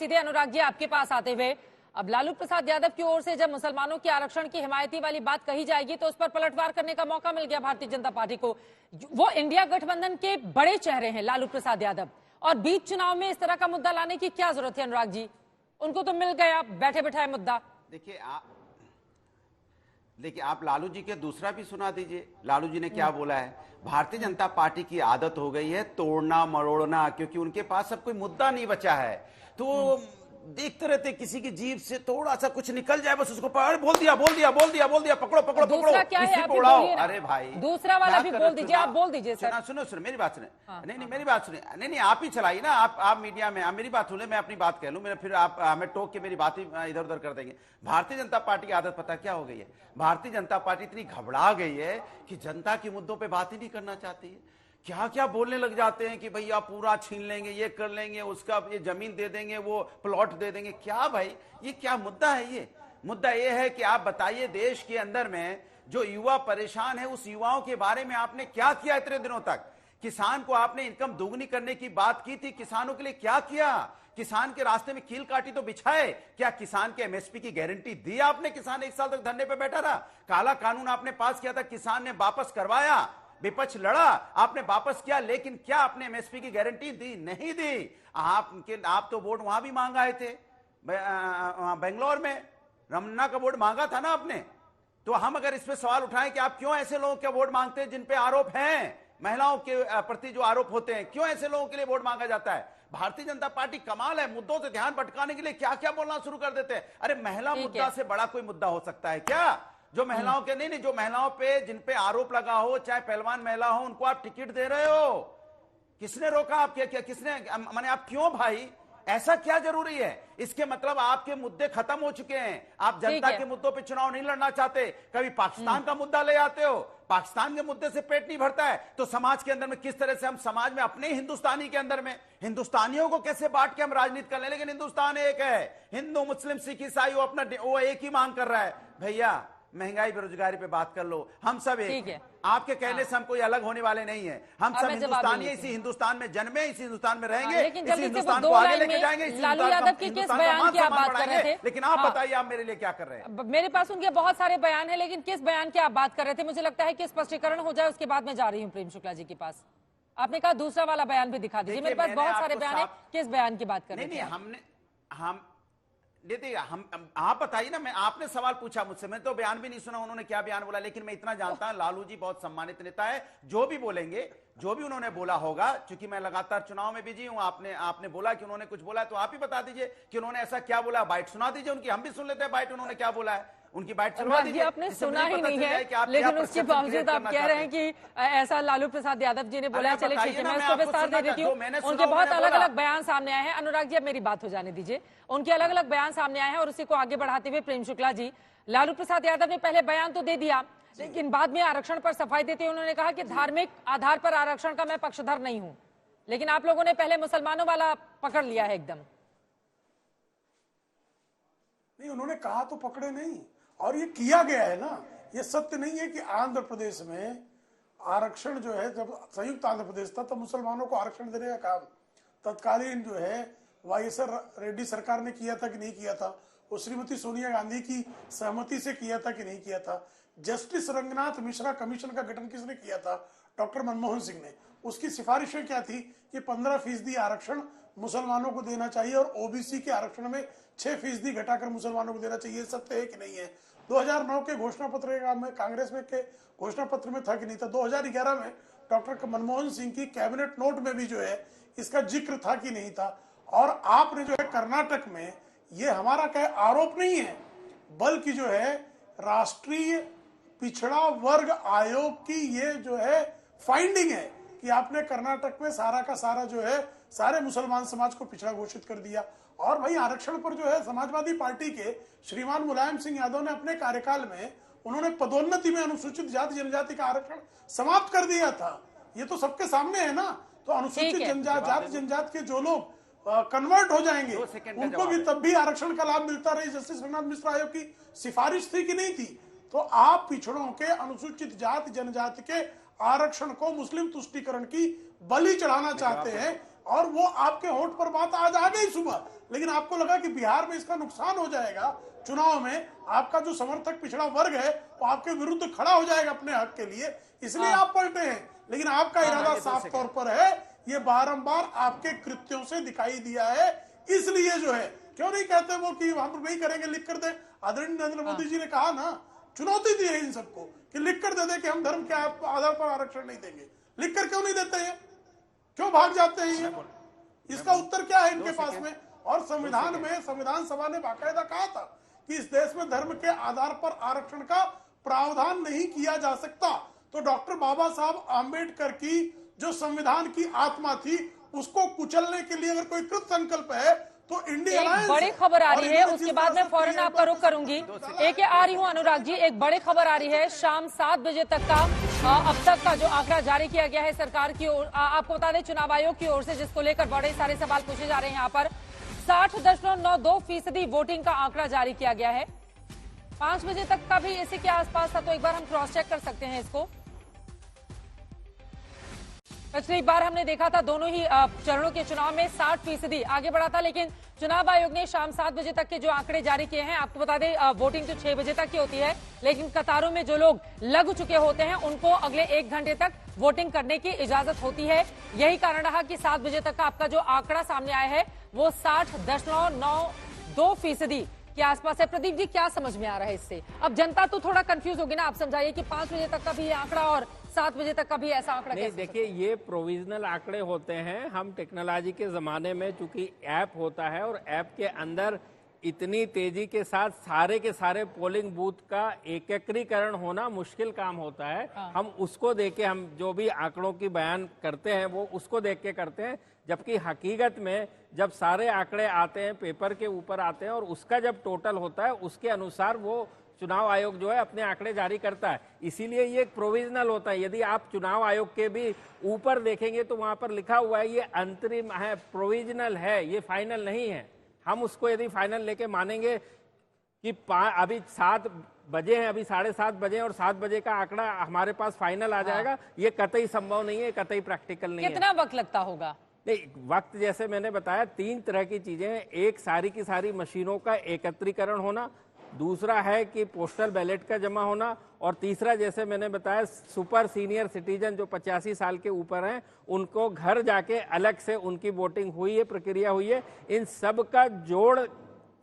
सीधे अनुराग जी आपके पास आते हुए, अब लालू प्रसाद यादव की ओर से जब मुसलमानों के आरक्षण की हिमायती वाली बात कही जाएगी तो उस पर पलटवार करने का मौका मिल गया भारतीय जनता पार्टी को। वो इंडिया गठबंधन के बड़े चेहरे हैं लालू प्रसाद यादव, और बीच चुनाव में इस तरह का मुद्दा लाने की क्या जरूरत है अनुराग जी? उनको तो मिल गया बैठे बैठाए मुद्दा। देखिए आप लालू जी के दूसरा भी सुना दीजिए। लालू जी ने क्या बोला है? भारतीय जनता पार्टी की आदत हो गई है तोड़ना मरोड़ना, क्योंकि उनके पास अब कोई मुद्दा नहीं बचा है। तो देखते रहते किसी की जीभ से थोड़ा सा कुछ निकल जाए, बस उसको बोल दिया पकड़ो पकड़ो दूसरा क्या है आप उड़ाओ। अरे भाई दूसरा वाला भी बोल दीजिए, आप बोल दीजिए सर। सुनो मेरी बात सुने। नहीं मेरी बात सुने। नहीं आप ही चलाइए ना, आप मीडिया में। मेरी बात सुने, मैं अपनी बात कह लूं, मेरा फिर आप हमें टोक के मेरी बात ही इधर उधर कर देंगे। भारतीय जनता पार्टी की आदत पता क्या हो गई है? भारतीय जनता पार्टी इतनी घबरा गई है कि जनता के मुद्दों पर बात ही नहीं करना चाहती है। क्या क्या बोलने लग जाते हैं कि भैया पूरा छीन लेंगे, ये कर लेंगे, उसका ये जमीन दे देंगे, वो प्लॉट दे देंगे। क्या भाई ये क्या मुद्दा है? ये मुद्दा ये है कि आप बताइए देश के अंदर में जो युवा परेशान है, उस युवाओं के बारे में आपने क्या किया इतने दिनों तक? किसान को आपने इनकम दोगुनी करने की बात की थी, किसानों के लिए क्या किया? किसान के रास्ते में कील काटी तो बिछाए? क्या किसान के एमएसपी की गारंटी दी आपने? किसान 1 साल तक धरने पे बैठा रहा। काला कानून आपने पास किया था, किसान ने वापस करवाया, विपक्ष लड़ा, आपने वापस किया, लेकिन क्या आपने एमएसपी की गारंटी दी? नहीं दी। आप तो वोट वहां भी मांगा आए थे, बेंगलोर में रमन्ना का वोट मांगा था ना आपने। तो हम अगर इस पे सवाल उठाएं कि आप क्यों ऐसे लोगों के वोट मांगते हैं जिन पे आरोप हैं, महिलाओं के प्रति जो आरोप होते हैं, क्यों ऐसे लोगों के लिए वोट मांगा जाता है? भारतीय जनता पार्टी कमाल है, मुद्दों से ध्यान भटकाने के लिए क्या क्या बोलना शुरू कर देते हैं। अरे महिला मुद्दा से बड़ा कोई मुद्दा हो सकता है क्या? जो महिलाओं के नहीं जो महिलाओं पे जिन पे आरोप लगा हो, चाहे पहलवान महिला हो, उनको आप टिकट दे रहे हो। किसने रोका? आप क्या किसने माने? आप क्यों भाई? ऐसा क्या जरूरी है? इसके मतलब आपके मुद्दे खत्म हो चुके हैं। आप जनता के मुद्दों पे चुनाव नहीं लड़ना चाहते। कभी पाकिस्तान का मुद्दा ले आते हो, पाकिस्तान के मुद्दे से पेट नहीं भरता है। तो समाज के अंदर में किस तरह से हम समाज में अपने हिंदुस्तानी के अंदर में हिंदुस्तानियों को कैसे बांट के हम राजनीति कर ले? लेकिन हिंदुस्तान एक है, हिंदू मुस्लिम सिख ईसाई वो एक ही मांग कर रहा है। भैया महंगाई बेरोजगारी पे बात कर लो, हम सब एक है। आपके कहने से हम कोई अलग होने वाले नहीं है। हम सब हिंदुस्तानी है, इसी हिंदुस्तान में जन्मे, इसी हिंदुस्तान में रहेंगे, इसी हिंदुस्तान को आगे लेके जाएंगे। लालू यादव की किस बयान की आप बात कर रहे थे? लेकिन आप बताइए आप मेरे लिए क्या कर रहे हैं? मेरे पास उनके बहुत सारे बयान है, लेकिन किस बयान की आप बात कर रहे थे? मुझे लगता है कि स्पष्टीकरण हो जाए, उसके बाद मैं जा रही हूँ प्रेम शुक्ला जी के पास। आपने कहा दूसरा वाला बयान भी दिखा दीजिए। मेरे पास बहुत सारे बयान है, किस बयान की बात कर रहे थे? आप बताइए ना। मैं आपने सवाल पूछा मुझसे, मैं तो बयान भी नहीं सुना उन्होंने क्या बयान बोला। लेकिन मैं इतना जानता हूं लालू जी बहुत सम्मानित नेता है। जो भी बोलेंगे, जो भी उन्होंने बोला होगा, क्योंकि मैं लगातार चुनाव में बिजी हूं। आपने बोला कि उन्होंने कुछ बोला है, तो आप ही बता दीजिए कि उन्होंने ऐसा क्या बोला। बाइट सुना दीजिए उनकी, हम भी सुन लेते हैं बाइट उन्होंने क्या बोला है। उनकी बाइट सुनवा दीजिए। आपने सुना ही नहीं है, लेकिन उसके बावजूद आप कह रहे हैं कि ऐसा लालू प्रसाद यादव जी ने बोला है। चलिए ठीक है, मैं उसको विस्तार दे देती हूँ। उनके बहुत अलग अलग बयान सामने आए हैं। अनुराग जी अब मेरी बात हो जाने दीजिए। उनके अलग अलग बयान सामने आए हैं और उसी को आगे बढ़ाते हुए प्रेम शुक्ला जी, लालू प्रसाद यादव ने पहले बयान तो दे दिया, लेकिन बाद में आरक्षण पर सफाई देते हुए उन्होंने कहा कि धार्मिक आधार पर आरक्षण का मैं पक्षधर नहीं हूं। लेकिन आप लोगों ने पहले मुसलमानों वाला पकड़ लिया है एकदम। नहीं, उन्होंने कहा तो पकड़े नहीं, और ये किया गया है ना। ये सत्य नहीं है कि आंध्र प्रदेश में आरक्षण जो है, जब संयुक्त आंध्र प्रदेश था, तो मुसलमानों को आरक्षण देने का काम तत्कालीन जो है वाईएस रेड्डी सरकार ने किया था कि नहीं किया था? वो श्रीमती सोनिया गांधी की सहमति से किया था कि नहीं किया था? जस्टिस रंगनाथ मिश्रा कमीशन का गठन किसने किया था? डॉक्टर मनमोहन सिंह ने। उसकी सिफारिशें क्या थी कि 15% आरक्षण मुसलमानों को देना चाहिए और ओबीसी के आरक्षण में 6% घटाकर मुसलमानों को देना चाहिए। सत्य है कि नहीं है? 2009 के घोषणा पत्र में, कांग्रेस में के घोषणा पत्र में था कि नहीं था? 2011 में डॉक्टर मनमोहन सिंह की कैबिनेट नोट में भी जो है इसका जिक्र था कि नहीं था? और आपने जो है कर्नाटक में, ये हमारा क्या आरोप नहीं है, बल्कि जो है राष्ट्रीय पिछड़ा वर्ग आयोग की ये जो है फाइंडिंग है कि आपने कर्नाटक में सारा का सारा जो है सारे मुसलमान समाज को पिछड़ा घोषित कर दिया। और भाई आरक्षण पर जो है समाजवादी पार्टी के श्रीमान मुलायम सिंह यादव ने अपने कार्यकाल में उन्होंने पदोन्नति में अनुसूचित जाति जनजाति का आरक्षण समाप्त कर दिया था। ये तो सबके सामने है ना। तो अनुसूचित जाति जनजाति के जो लोग कन्वर्ट हो जाएंगे उनको भी तब भी आरक्षण का लाभ मिलता रही। जस्टिस रंगनाथ मिश्रा आयोग की सिफारिश थी कि नहीं थी? तो आप पिछड़ों के, अनुसूचित जाति जनजाति के आरक्षण को मुस्लिम तुष्टीकरण की बलि चढ़ाना चाहते हैं और वो आपके होठ पर बात आज आ गई सुबह, लेकिन आपको लगा कि बिहार में इसका नुकसान हो जाएगा, चुनाव में आपका जो समर्थक पिछड़ा वर्ग है वो आपके विरुद्ध खड़ा हो जाएगा अपने हक के लिए, इसलिए आप पलटे हैं। लेकिन आपका इरादा साफ तौर पर है, ये बारंबार आपके कृत्यों से दिखाई दिया है। इसलिए जो है, क्यों नहीं कहते वो कि हम वही करेंगे, लिख कर दे। आदरणीय नरेंद्र मोदी जी ने कहा ना, चुनौती दी है इन सबको कि लिख कर दे दे कि हम धर्म के आधार पर आरक्षण नहीं देंगे। लिख कर क्यों नहीं देते हैं, क्यों भाग जाते हैं ये? इसका उत्तर क्या है इनके पास में? और संविधान में, संविधान सभा ने बाकायदा कहा था कि इस देश में धर्म के आधार पर आरक्षण का प्रावधान नहीं किया जा सकता। तो डॉक्टर बाबा साहब आम्बेडकर की जो संविधान की आत्मा थी, उसको कुचलने के लिए अगर कोई कृत संकल्प है तो इंडिया एक बड़ी खबर आ रही है, उसके बाद मैं फौरन आपका रुख करूंगी। एक आ रही हूं अनुराग जी, एक बड़ी खबर आ रही है शाम 7 बजे तक का अब तक का जो आंकड़ा जारी किया गया है सरकार की ओर, आपको बता दें चुनाव आयोग की ओर से, जिसको लेकर बड़े सारे सवाल पूछे जा रहे हैं। यहाँ पर 60.92% वोटिंग का आंकड़ा जारी किया गया है। 5 बजे तक का भी इसी के आसपास था, तो एक बार हम क्रॉस चेक कर सकते हैं इसको। पिछली बार हमने देखा था दोनों ही चरणों के चुनाव में 60% आगे बढ़ा था, लेकिन चुनाव आयोग ने शाम 7 बजे तक के जो आंकड़े जारी किए हैं, आपको बता दें वोटिंग तो 6 बजे तक की होती है, लेकिन कतारों में जो लोग लग चुके होते हैं उनको अगले 1 घंटे तक वोटिंग करने की इजाजत होती है। यही कारण रहा कि 7 बजे तक का आपका जो आंकड़ा सामने आया है वो 60.92% के आसपास है। प्रदीप जी, क्या समझ में आ रहा है इससे? अब जनता तो थोड़ा कंफ्यूज होगी ना, आप समझाइए कि 5 बजे तक का भी आंकड़ा और 7 बजे तक का भी ऐसा आंकड़ा नहीं। देखिए, ये प्रोविजनल आंकड़े होते हैं। हम टेक्नोलॉजी के जमाने में चूंकि ऐप होता है और ऐप के अंदर इतनी तेजी के साथ सारे के सारे पोलिंग बूथ का एकत्रीकरण होना मुश्किल काम होता है। हम उसको देख के, हम जो भी आंकड़ों की बयान करते हैं वो उसको देख के करते हैं, जबकि हकीकत में जब सारे आंकड़े आते हैं पेपर के ऊपर आते हैं और उसका जब टोटल होता है उसके अनुसार वो चुनाव आयोग जो है अपने आंकड़े जारी करता है। इसीलिए ये एक प्रोविजनल होता है। यदि आप चुनाव आयोग के भी ऊपर देखेंगे तो वहां पर लिखा हुआ है ये अंतरिम है, प्रोविजनल है, ये फाइनल नहीं है। हम उसको यदि फाइनल लेके मानेंगे कि अभी 7 बजे हैं, अभी 7:30 बजे और 7 बजे का आंकड़ा हमारे पास फाइनल आ जाएगा, ये कतई संभव नहीं है, कतई प्रैक्टिकल नहीं है। कितना वक्त लगता होगा? नहीं, वक्त जैसे मैंने बताया 3 तरह की चीजें हैं। एक, सारी की सारी मशीनों का एकत्रीकरण होना, दूसरा है कि पोस्टल बैलेट का जमा होना, और तीसरा जैसे मैंने बताया सुपर सीनियर सिटीजन जो 85 साल के ऊपर हैं उनको घर जाके अलग से उनकी वोटिंग हुई है, प्रक्रिया हुई है। इन सब का जोड़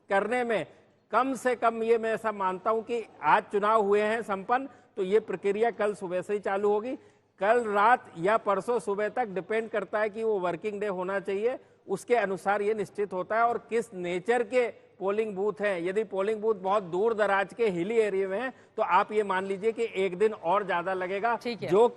करने में कम से कम ये मैं ऐसा मानता हूं कि आज चुनाव हुए हैं संपन्न, तो ये प्रक्रिया कल सुबह से ही चालू होगी। कल रात या परसों सुबह तक डिपेंड करता है कि वो वर्किंग डे होना चाहिए, उसके अनुसार ये निश्चित होता है। और किस नेचर के पोलिंग बूथ हैं, यदि पोलिंग बूथ बहुत दूर दराज के हिली एरिया में है तो आप ये मान लीजिए कि 1 दिन और ज्यादा लगेगा, जो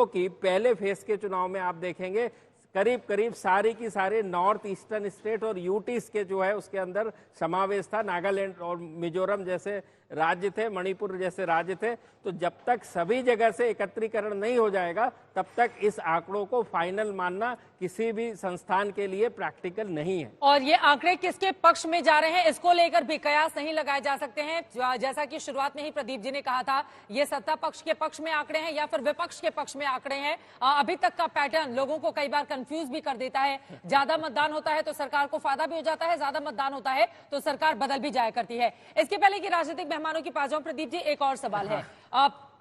कि पहले फेज के चुनाव में आप देखेंगे करीब करीब सारी की सारे नॉर्थ ईस्टर्न स्टेट और यूटीज के जो है उसके अंदर समावेश था। नागालैंड और मिजोरम जैसे राज्य थे, मणिपुर जैसे राज्य थे। तो जब तक सभी जगह से एकत्रीकरण नहीं हो जाएगा तब तक इस आंकड़ों को फाइनल मानना किसी भी संस्थान के लिए प्रैक्टिकल नहीं है। और ये आंकड़े किसके पक्ष में जा रहे हैं इसको लेकर भी कयास नहीं लगाए जा सकते हैं। जैसा कि शुरुआत में ही प्रदीप जी ने कहा था, ये सत्ता पक्ष के पक्ष में आंकड़े हैं या फिर विपक्ष के पक्ष में आंकड़े हैं। अभी तक का पैटर्न लोगों को कई बार कंफ्यूज भी कर देता है। ज्यादा मतदान होता है तो सरकार को फायदा भी हो जाता है, ज्यादा मतदान होता है तो सरकार बदल भी जाया करती है। इसके पहले की राजनीतिक मेहमानों के पास जाऊं, प्रदीप जी, एक और सवाल है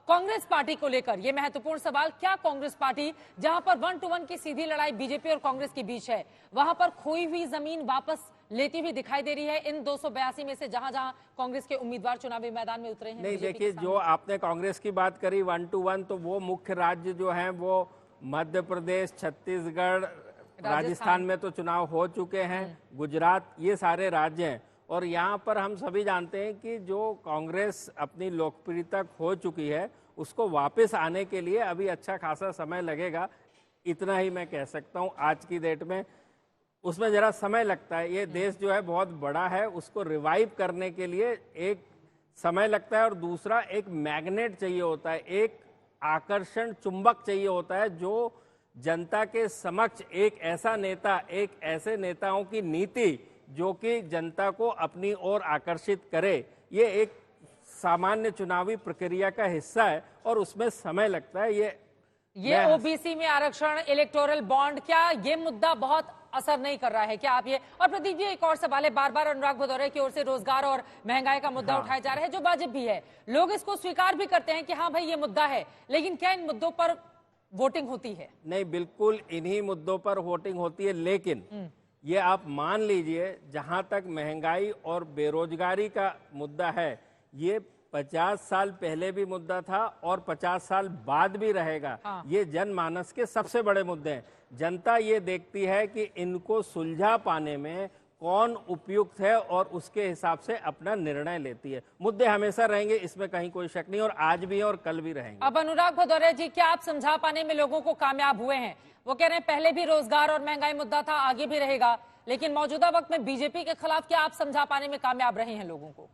कांग्रेस पार्टी को लेकर। ये महत्वपूर्ण सवाल, क्या कांग्रेस पार्टी जहां पर 1 to 1 की सीधी लड़ाई बीजेपी और कांग्रेस के बीच है, वहां पर खोई हुई जमीन वापस लेती हुई दिखाई दे रही है इन 282 में से जहां जहां कांग्रेस के उम्मीदवार चुनावी मैदान में उतरे हैं? नहीं, देखिए, जो आपने कांग्रेस की बात करी 1 to 1, तो वो मुख्य राज्य जो है वो मध्य प्रदेश, छत्तीसगढ़, राजस्थान में तो चुनाव हो चुके हैं, गुजरात, ये सारे राज्य हैं। और यहाँ पर हम सभी जानते हैं कि जो कांग्रेस अपनी लोकप्रियता खो चुकी है उसको वापस आने के लिए अभी अच्छा खासा समय लगेगा, इतना ही मैं कह सकता हूँ। आज की डेट में उसमें जरा समय लगता है। ये देश जो है बहुत बड़ा है, उसको रिवाइव करने के लिए एक समय लगता है। और दूसरा, एक मैग्नेट चाहिए होता है, एक आकर्षण चुंबक चाहिए होता है जो जनता के समक्ष एक ऐसा नेता, एक ऐसे नेताओं की नीति जो कि जनता को अपनी ओर आकर्षित करे। ये एक सामान्य चुनावी प्रक्रिया का हिस्सा है और उसमें समय लगता है। ये ये ओबीसी में आरक्षण, इलेक्टोरल बॉन्ड, क्या ये मुद्दा बहुत असर नहीं कर रहा है क्या आप ये? और प्रदीप जी, एक और सवाल है, बार बार अनुराग भदौरिया की ओर से रोजगार और महंगाई का मुद्दा उठाया जा रहा है, जो वाजिब भी है, लोग इसको स्वीकार भी करते हैं कि हाँ भाई ये मुद्दा है, लेकिन क्या इन मुद्दों पर वोटिंग होती है? नहीं, बिल्कुल इन्हीं मुद्दों पर वोटिंग होती है, लेकिन ये आप मान लीजिए जहां तक महंगाई और बेरोजगारी का मुद्दा है, ये 50 साल पहले भी मुद्दा था और 50 साल बाद भी रहेगा। ये जनमानस के सबसे बड़े मुद्दे हैं। जनता ये देखती है कि इनको सुलझा पाने में कौन उपयुक्त है और उसके हिसाब से अपना निर्णय लेती है। मुद्दे हमेशा रहेंगे, इसमें कहीं कोई शक नहीं, और आज भी और कल भी रहेंगे। अब अनुराग भदौरिया जी, क्या आप समझा पाने में लोगों को कामयाब हुए हैं? वो कह रहे हैं पहले भी रोजगार और महंगाई मुद्दा था, आगे भी रहेगा, लेकिन मौजूदा वक्त में बीजेपी के खिलाफ क्या आप समझा पाने में कामयाब रहे हैं लोगों को?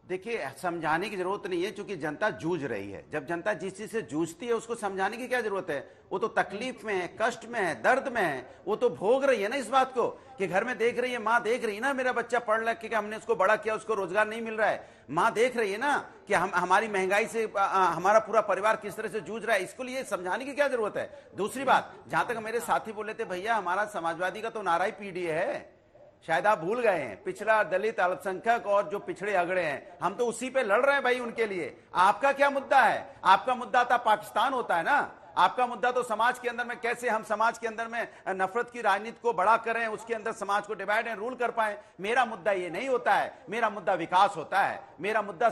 देखिए, समझाने की जरूरत नहीं है, क्योंकि जनता जूझ रही है। जब जनता जिस चीज से जूझती है उसको समझाने की क्या जरूरत है? वो तो तकलीफ में है, कष्ट में है, दर्द में है, वो तो भोग रही है ना इस बात को, कि घर में देख रही है, माँ देख रही है ना, मेरा बच्चा पढ़ लिख के हमने उसको बड़ा किया, उसको रोजगार नहीं मिल रहा है। माँ देख रही है ना कि हमारी महंगाई से हमारा पूरा परिवार किस तरह से जूझ रहा है। इसको लिए समझाने की क्या जरूरत है? दूसरी बात, जहां तक मेरे साथी बोले थे, भैया हमारा समाजवादी का तो नारा ही पीडीए है, शायद आप भूल गए हैं। पिछड़ा, दलित, अल्पसंख्यक और जो पिछड़े अगड़े हैं, हम तो उसी पे लड़ रहे हैं भाई उनके लिए। आपका क्या मुद्दा है? आपका मुद्दा था पाकिस्तान होता है ना, आपका मुद्दा तो समाज के अंदर में कैसे हम समाज के अंदर में नफरत की राजनीति को बड़ा करें, उसके अंदर समाज को डिवाइड एंड रूल कर पाए। मेरा मुद्दा ये नहीं होता है, मेरा मुद्दा विकास होता है, मेरा मुद्दा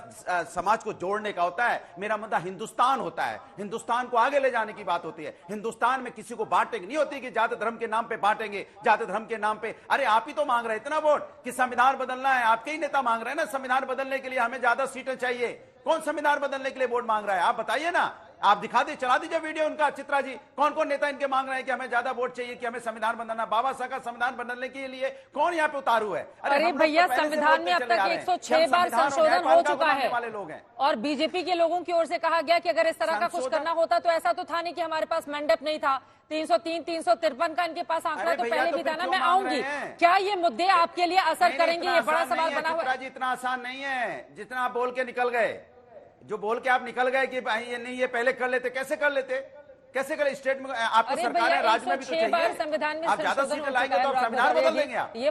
समाज को जोड़ने का होता है, मेरा मुद्दा हिंदुस्तान होता है, हिंदुस्तान को आगे ले जाने की बात होती है। हिंदुस्तान में किसी को बांटेंगे नहीं होती कि जाति धर्म के नाम पे बांटेंगे, जाति धर्म के नाम पे। अरे आप ही तो मांग रहे थे ना वोट कि संविधान बदलना है, आपके ही नेता मांग रहे हैं ना संविधान बदलने के लिए हमें ज्यादा सीटें चाहिए। कौन संविधान बदलने के लिए वोट मांग रहा है? आप बताइए ना, आप दिखा दीजिए, चला दीजिए वीडियो उनका। चित्रा जी, कौन कौन नेता इनके मांग रहे हैं कि हमें ज्यादा वोट चाहिए, कि हमें संविधान बदलना? बाबा साहब का संविधान बदलने के लिए कौन यहाँ पे उतारू है? अरे भैया, संविधान में अब तक 106 बार संशोधन हो चुका है वाले लोग हैं। और बीजेपी के लोगों की ओर से कहा गया कि अगर इस तरह का कुछ करना होता तो ऐसा तो था नहीं कि हमारे पास मंडप नहीं था। 303, 353 का इनके पास आंकड़ा तो पहले भी था ना। मैं आऊंगी, क्या ये मुद्दे आपके लिए असर करेंगे? ये बड़ा सवाल बना हुआ है। इतना आसान नहीं है जितना आप बोल के निकल गए। जो बोल के आप निकल गए कि भाई ये नहीं, ये पहले कर लेते, कैसे कर लेते? कैसे करे? स्टेट में आपको सरकार है, राज्य में भी तो चाहिए। संविधान में आप ज्यादा सीटें लाएंगे तो आप संविधान बदल देंगे आप।